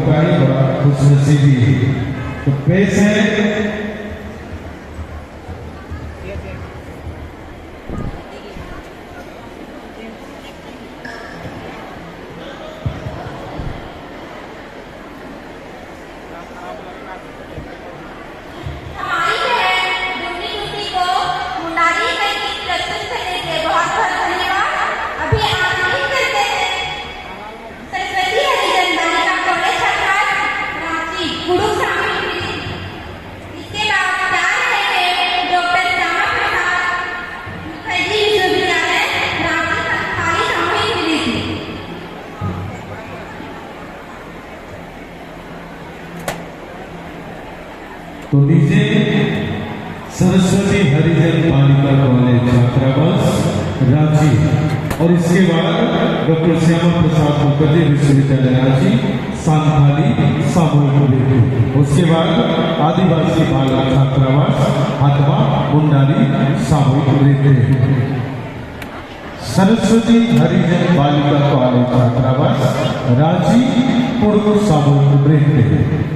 मौका ही बड़ा खुशनसीबी है। तो पेश है तो नीचे सरस्वती हरिजन बालिका कॉलेज छात्रावास रांची और इसके बाद डॉक्टर श्यामा प्रसाद मुखर्जी विश्वविद्यालय रांची सांथाली सामूहिक नृत्य। उसके बाद आदिवासी बाल छात्रावास हाथमा मुंडारी सामूहिक नृत्य। सरस्वती हरिजन बालिका कॉलेज छात्रावास रांची पूर्व सामूहिक नृत्य।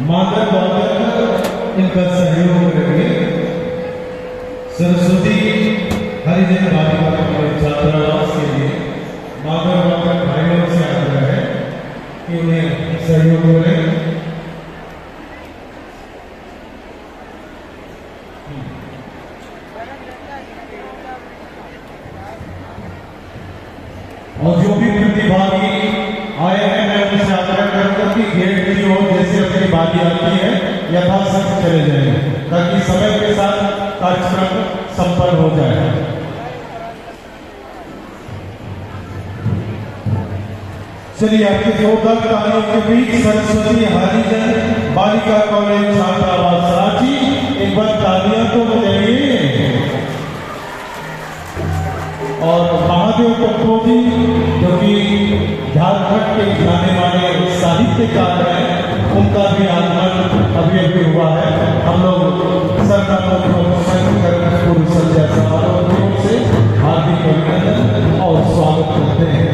मादक वादक इनका सहयोग करेंगे। सरस्वती हरिजन बालिका कॉलेज छात्रावास के लिए मादक वादक भाइयों से आग्रह है कि उन्हें सहयोग करें। और जो भी प्रतिभागी आए हैं मैं उनसे आग्रह करूंगा कि गेट की ओर जैसे अपनी बारी आती है यथाशक्ति चले जाएंगे ताकि समय के साथ कार्यक्रम संपन्न हो जाए। चलिए आपके जोरदार तालियों के बीच सरस्वती हरिजन बालिका कॉलेज छात्रावास रांची एक बार तालियां तो बजाइए। और महादेव कटोजी जो कि झारखंड के जाने माने साहित्यकार हैं उनका भी आगमन अभी अभी हुआ है। हम लोग सरकार पूर्व संध्या समारोह से हार्दिक अभिनंदन और स्वागत करते हैं।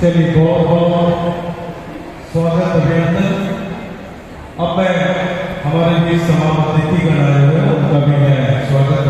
चलिए बहुत बहुत स्वागत अभिनंदन। अब मैं हमारे बीच तमाम अतिथिगण आए हुए हैं उनका भी मैं स्वागत